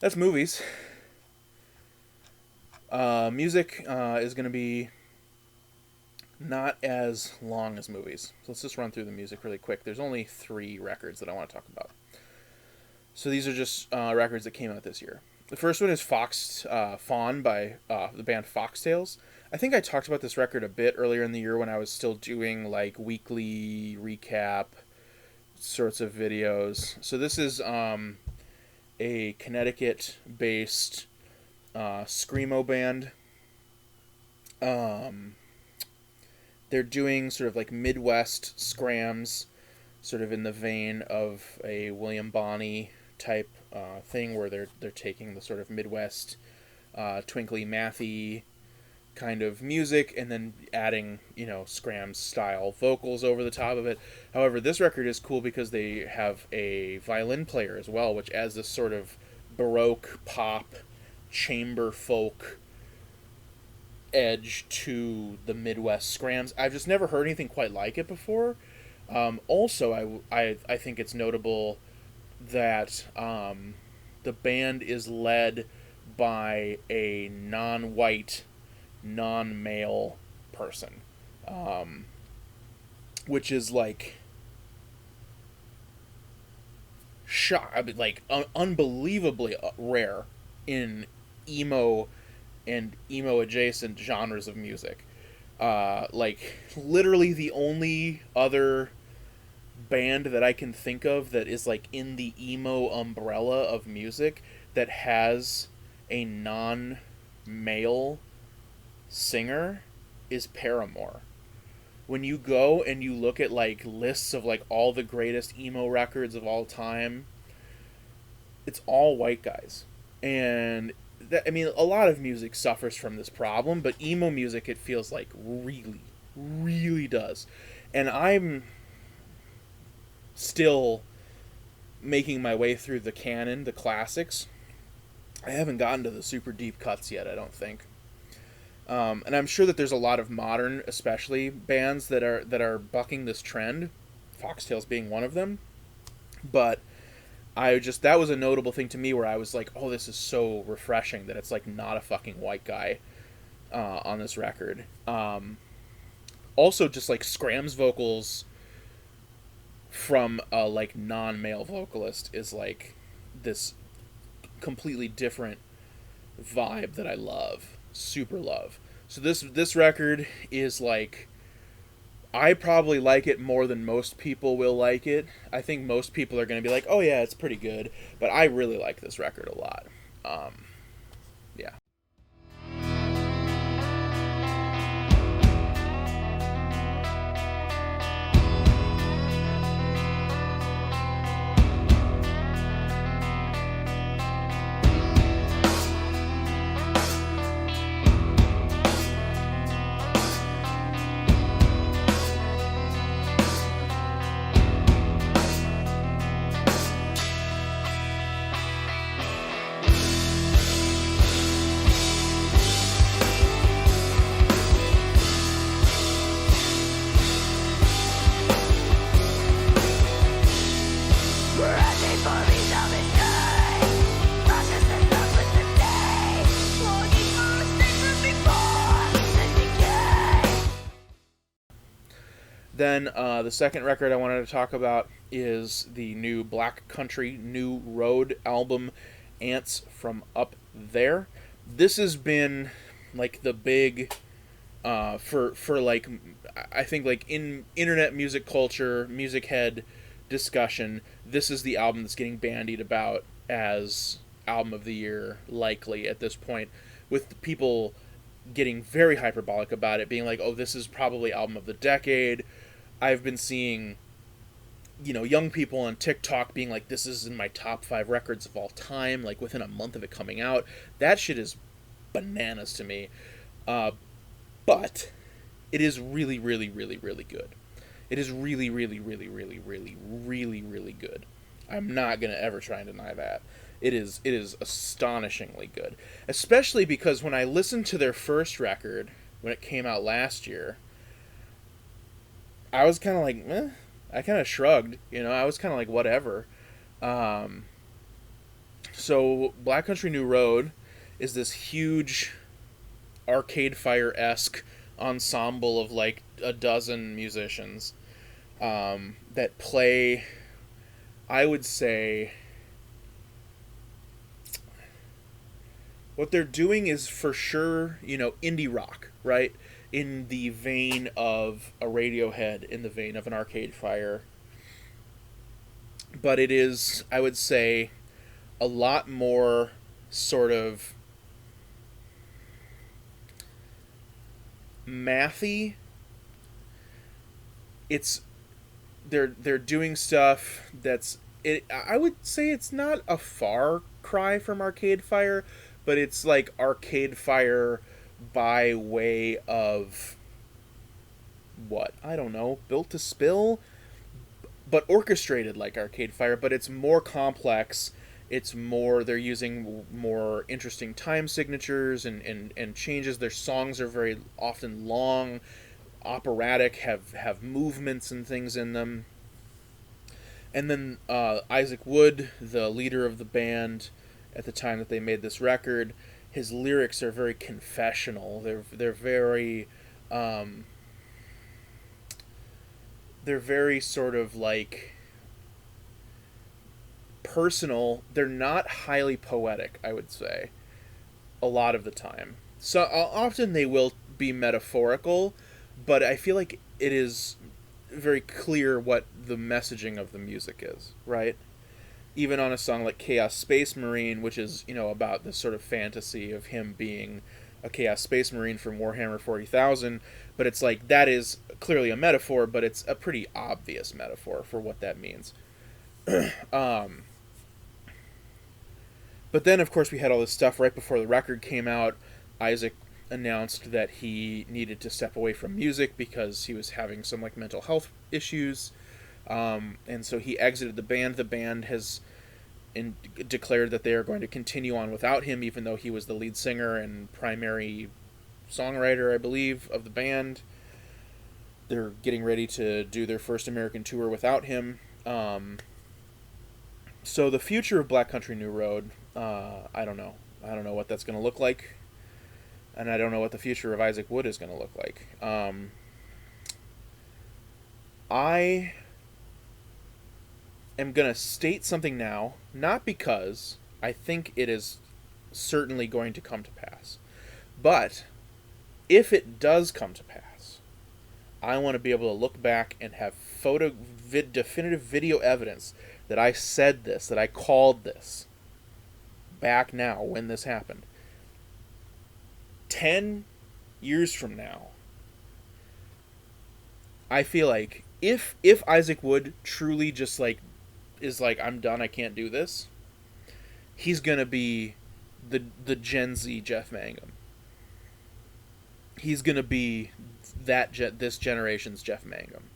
That's movies. Music is going to be not as long as movies. So let's just run through the music really quick. There's only 3 records that I want to talk about. So these are just records that came out this year. The first one is Fawn by the band Foxtails. I think I talked about this record a bit earlier in the year when I was still doing weekly recap sorts of videos. So this is a Connecticut-based screamo band. They're doing sort of Midwest scrams, sort of in the vein of a William Bonney type thing, where they're taking the sort of Midwest twinkly mathy kind of music and then adding, Scram's style vocals over the top of it. However, this record is cool because they have a violin player as well, which adds this sort of Baroque pop chamber folk edge to the Midwest Scrams. I've just never heard anything quite like it before. Also, I think it's notable that the band is led by a non-white, non-male person, which is like unbelievably rare in emo and emo adjacent genres of music. Literally the only other band that I can think of that is like in the emo umbrella of music that has a non-male singer is Paramore. When you go and you look at like lists of like all the greatest emo records of all time, it's all white guys. And a lot of music suffers from this problem, but emo music, it feels like really, really does. And I'm still making my way through the canon, the classics. I haven't gotten to the super deep cuts yet, I don't think. And I'm sure that there's a lot of modern, especially bands that are bucking this trend, Foxtails being one of them. But that was a notable thing to me where I was like, oh, this is so refreshing that it's like not a fucking white guy on this record. Also, just like Scram's vocals from a like non-male vocalist is like this completely different vibe that I love, super love. So this record is like, I probably like it more than most people will like it. I think most people are going to be like, oh yeah, it's pretty good, but I really like this record a lot. Yeah. Then the second record I wanted to talk about is the new Black Country New Road album, Ants from Up There. This has been like the big for like, I think like in internet music culture, music head discussion, this is the album that's getting bandied about as album of the year likely at this point, with people getting very hyperbolic about it, being like, oh, this is probably album of the decade. I've been seeing, young people on TikTok being like, this is in my top 5 records of all time, like within a month of it coming out. That shit is bananas to me. But it is really, really, really, really good. It is really, really, really, really, really, really, really good. I'm not going to ever try and deny that. It is astonishingly good. Especially because when I listened to their first record, when it came out last year, I was kind of like, eh. I kind of shrugged, I was kind of like, whatever. So Black Country New Road is this huge Arcade Fire-esque ensemble of like a dozen musicians that play, I would say, what they're doing is for sure, indie rock, right? In the vein of a Radiohead, in the vein of an Arcade Fire. But it is, I would say, a lot more sort of mathy. They're doing stuff that's, I would say it's not a far cry from Arcade Fire, but it's like Arcade Fire by way of what? I don't know, Built to Spill, but orchestrated like Arcade Fire, but it's more complex. It's more, they're using more interesting time signatures and changes. Their songs are very often long, operatic, have movements and things in them. And then Isaac Wood, the leader of the band at the time that they made this record, his lyrics are very confessional. They're very um, they're very sort of like personal. They're not highly poetic, I would say, a lot of the time. So often they will be metaphorical, but I feel like it is very clear what the messaging of the music is, right? Even on a song like Chaos Space Marine, which is, about this sort of fantasy of him being a Chaos Space Marine from Warhammer 40,000, but it's like that is clearly a metaphor, but it's a pretty obvious metaphor for what that means. um, but then, of course, we had all this stuff right before the record came out. Isaac announced that he needed to step away from music because he was having some like mental health issues, and so he exited the band. The band has declared that they are going to continue on without him, even though he was the lead singer and primary songwriter, I believe, of the band. They're getting ready to do their first American tour without him. So the future of Black Country New Road, I don't know. I don't know what that's going to look like, and I don't know what the future of Isaac Wood is going to look like. I am going to state something now, not because I think it is certainly going to come to pass, but if it does come to pass, I want to be able to look back and have definitive video evidence that I said this, that I called this back now when this happened. 10 years from now, I feel like if Isaac Wood truly just like is like, I'm done, I can't do this, he's gonna be the Gen Z Jeff Mangum. He's gonna be this generation's Jeff Mangum.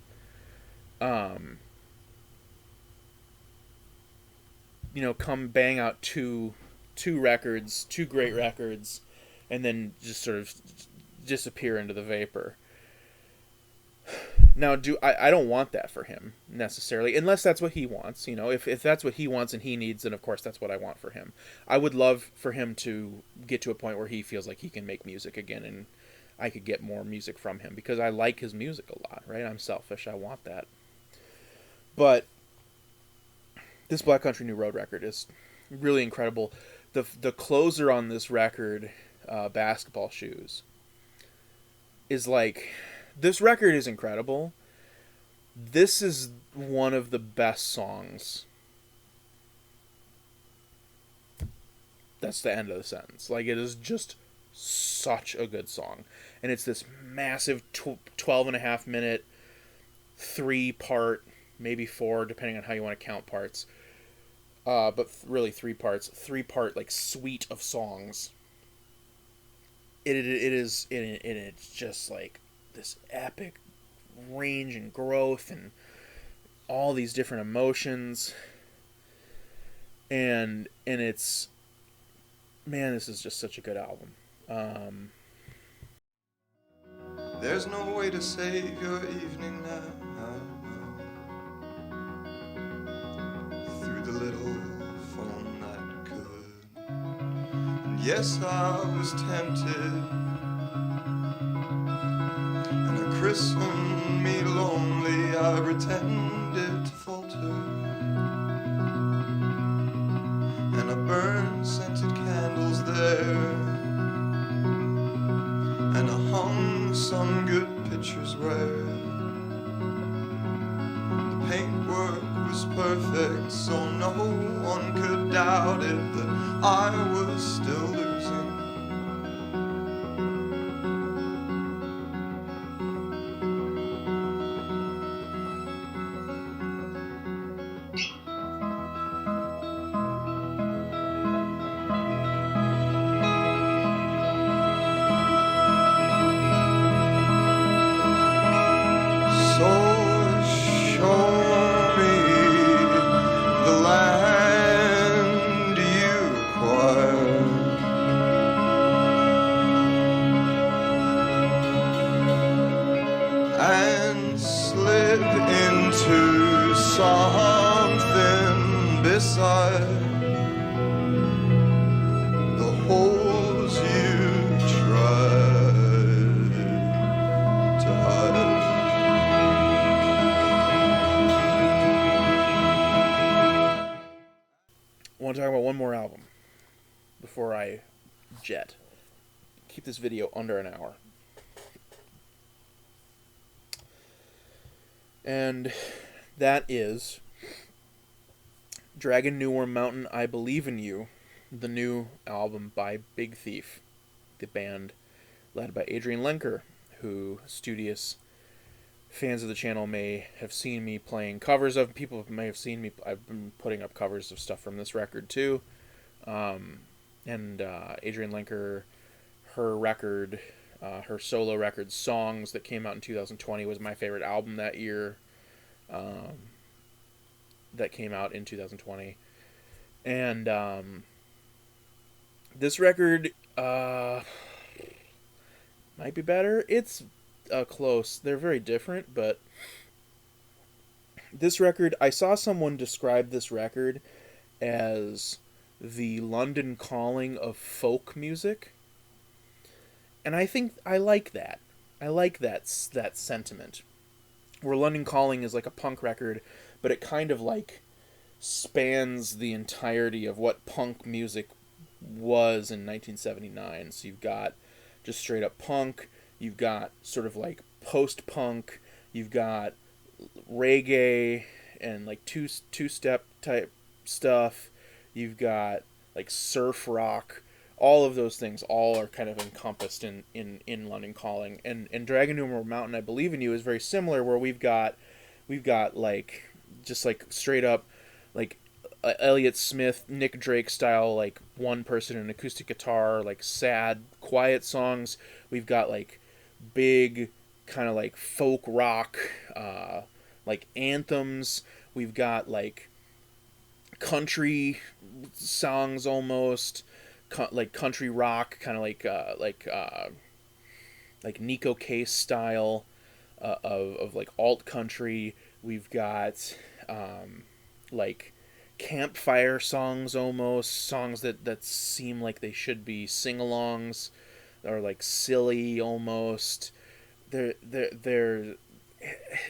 Come bang out two records, two great records, and then just sort of disappear into the vapor. Now, I don't want that for him necessarily, unless that's what he wants. If that's what he wants and he needs, then of course that's what I want for him. I would love for him to get to a point where he feels like he can make music again, and I could get more music from him because I like his music a lot. Right? I'm selfish. I want that. But this Black Country New Road record is really incredible. The closer on this record, Basketball Shoes, is like, this record is incredible. This is one of the best songs. That's the end of the sentence. Like, it is just such a good song. And it's this massive 12 and a half minute, 3-part, maybe 4, depending on how you want to count parts. But really 3 parts. 3-part, like, suite of songs. It's just like this epic range and growth and all these different emotions, and it's, man, this is just such a good album. There's no way to save your evening now, through the little phone that could. And yes, I was tempted, christened me lonely, I pretended to falter, and I burned scented candles there, and I hung some good pictures where the paintwork was perfect, so no one could doubt it, that I was still losing. beside the holes you tried to hide. I want to talk about one more album before I jet. Keep this video under an hour. And that is Dragon New Worm Mountain, I Believe in You, the new album by Big Thief, the band led by Adrian Lenker, who studious fans of the channel may have seen me playing covers of. People may have seen me. I've been putting up covers of stuff from this record too. And Adrian Lenker, her record, her solo record, Songs, that came out in 2020, was my favorite album that year. That came out in 2020. And this record might be better. It's close. They're very different, but this record, I saw someone describe this record as the London Calling of folk music. And I think I like that. I like that sentiment. Where London Calling is like a punk record, but it kind of like spans the entirety of what punk music was in 1979. So you've got just straight up punk, you've got sort of like post-punk, you've got reggae and like two-step type stuff, you've got like surf rock. All of those things all are kind of encompassed in London Calling. And Dragon New Worm Mountain, I Believe in You, is very similar, where we've got like just like straight up like Elliott Smith, Nick Drake style, like one person and acoustic guitar, like sad, quiet songs. We've got like big kind of like folk rock, like anthems. We've got like country songs almost. Like country rock, kind of like Nico Case style of like alt country. We've got like campfire songs almost, songs that seem like they should be sing-alongs, or like silly almost. They're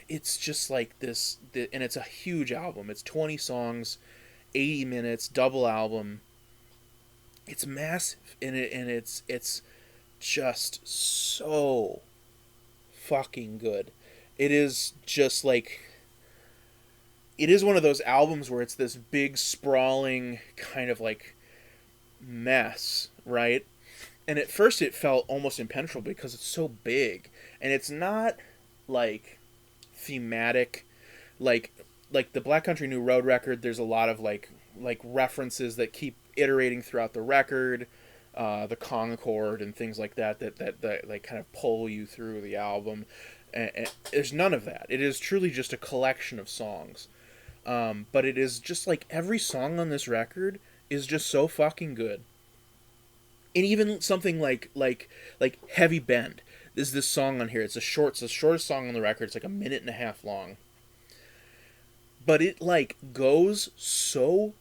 it's just like this, and it's a huge album. It's 20 songs, 80 minutes, double album. It's massive, and it's just so fucking good. It is just like, it is one of those albums where it's this big sprawling kind of like mess, right? And at first it felt almost impenetrable because it's so big, and it's not like thematic, like the Black Country New Road record. There's a lot of like references that keep iterating throughout the record, the Concord and things like that like kind of pull you through the album. And there's none of that. It is truly just a collection of songs, but it is just like every song on this record is just so fucking good. And even something like Heavy Bend. There's this song on here. It's the shortest song on the record. It's like 1.5 minutes long. But it like goes so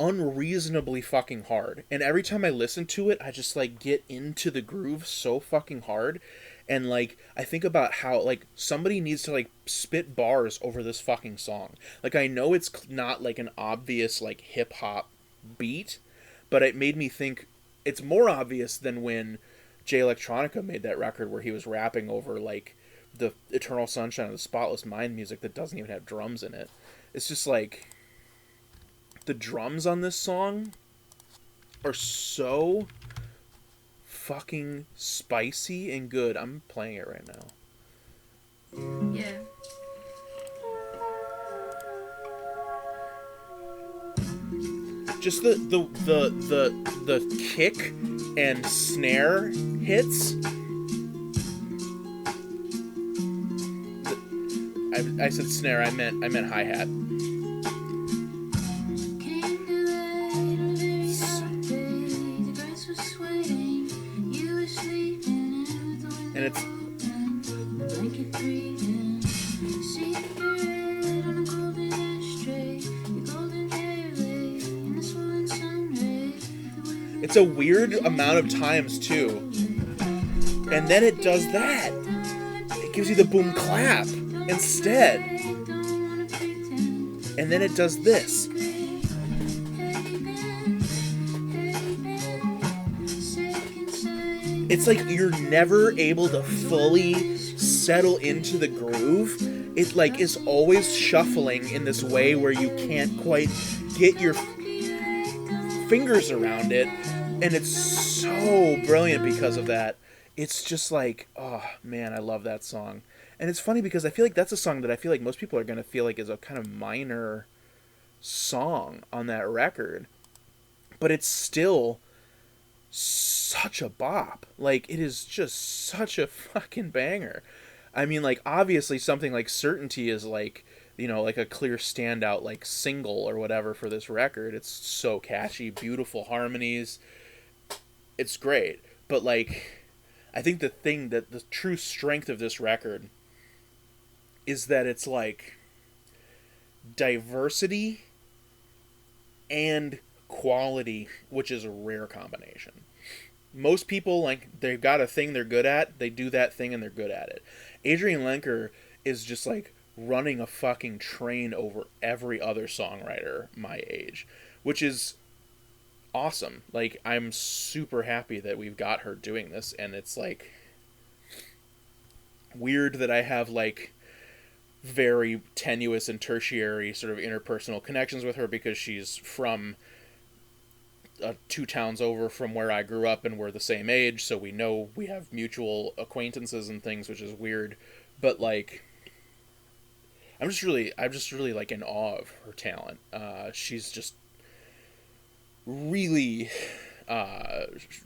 unreasonably fucking hard, and every time I listen to it, I just like get into the groove so fucking hard. And like I think about how like somebody needs to like spit bars over this fucking song. Like I know it's not like an obvious like hip hop beat, but it made me think it's more obvious than when Jay Electronica made that record where he was rapping over like the Eternal Sunshine of the Spotless Mind music that doesn't even have drums in it. It's just like the drums on this song are so fucking spicy and good. I'm playing it right now. Yeah. Just the kick and snare hits. I said snare. I meant hi-hat. And it's It's a weird amount of times too. And then it does that. It gives you the boom clap instead. And then it does this. It's like you're never able to fully settle into the groove. It like is always shuffling in this way where you can't quite get your fingers around it, and it's so brilliant because of that. It's just like, oh man, I love that song. And it's funny because I feel like that's a song that I feel like most people are going to feel like is a kind of minor song on that record, but it's still such a bop. Like, it is just such a fucking banger. I mean, like, obviously something like Certainty is like, you know, like a clear standout, like, single or whatever for this record. It's so catchy, beautiful harmonies. It's great. But, like, I think the true strength of this record is that it's, like, diversity and quality, which is a rare combination. Most people, like, they've got a thing they're good at, they do that thing and they're good at it. Adrianne Lenker is just, like, running a fucking train over every other songwriter my age, which is awesome. Like, I'm super happy that we've got her doing this, and it's, like, weird that I have, like, very tenuous and tertiary sort of interpersonal connections with her because she's from 2 towns over from where I grew up and we're the same age, so we know we have mutual acquaintances and things, which is weird. But, like, I'm just really like in awe of her talent. She's just really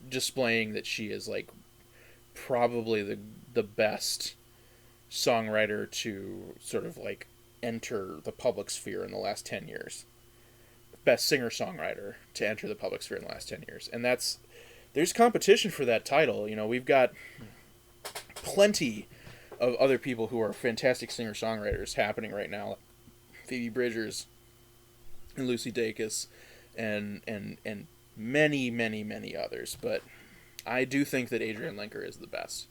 displaying that she is, like, probably the best songwriter to sort of, like, enter the public sphere in the last 10 years. Best singer-songwriter to enter the public sphere in the last 10 years. And there's competition for that title. You know, we've got plenty of other people who are fantastic singer-songwriters happening right now. Phoebe Bridgers and Lucy Dacus and many, many, many others. But I do think that Adrianne Lenker is the best.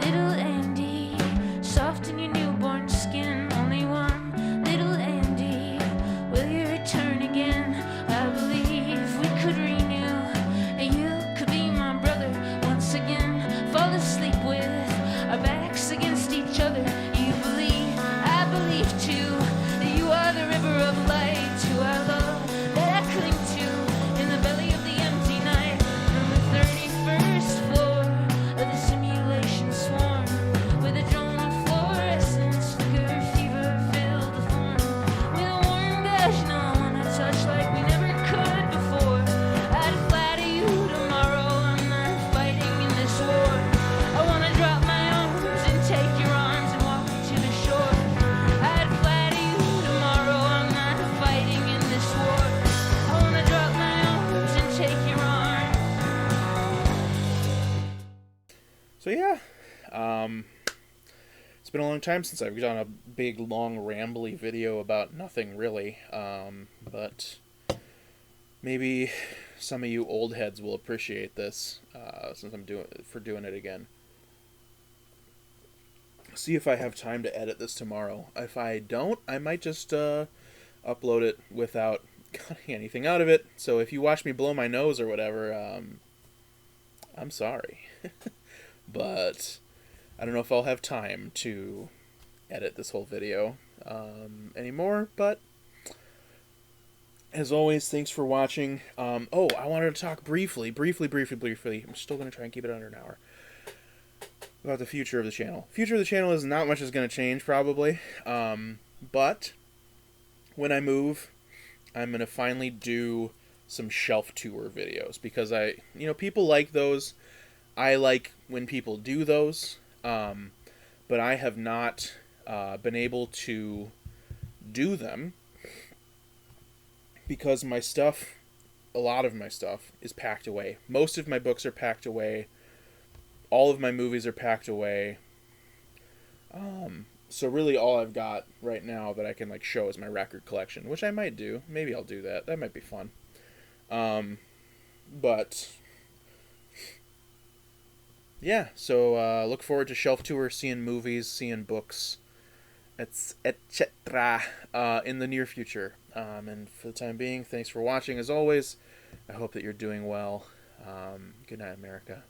Little Andy, soft in your newborn skin, only one. Little Andy, will you return again? I believe we could renew, and you could be my brother once again. Fall asleep with our backs against each other. You believe, I believe too, that you are the river of light to our love that I cling to in the belly of the empty night. From the 31st floor of the simulation swarm, with a drone of fluorescence, flicker, fever filled the form, with a warm gush on a touch like we never could before. I'd fly to you tomorrow, I'm not fighting in this war. I wanna drop my arms and take your arms and walk to the shore. I'd fly to you tomorrow, I'm not fighting in this war. I wanna drop my arms and take your arms. So yeah, it's been a long time since I've done a big, long, rambly video about nothing really, but maybe some of you old heads will appreciate this, since I'm doing it again. See if I have time to edit this tomorrow. If I don't, I might just upload it without cutting anything out of it. So if you watch me blow my nose or whatever, I'm sorry. But I don't know if I'll have time to edit this whole video anymore, but as always, thanks for watching. I wanted to talk briefly, I'm still going to try and keep it under an hour, about the future of the channel. Future of the channel is not much is going to change, probably, but when I move, I'm going to finally do some shelf tour videos, because people like those. I like when people do those, but I have not been able to do them because my stuff, a lot of my stuff, is packed away. Most of my books are packed away. All of my movies are packed away. So really all I've got right now that I can, like, show is my record collection, which I might do. Maybe I'll do that. That might be fun. But yeah, so look forward to Shelf Tour, seeing movies, seeing books, etc. In the near future. And for the time being, thanks for watching as always. I hope that you're doing well. Good night, America.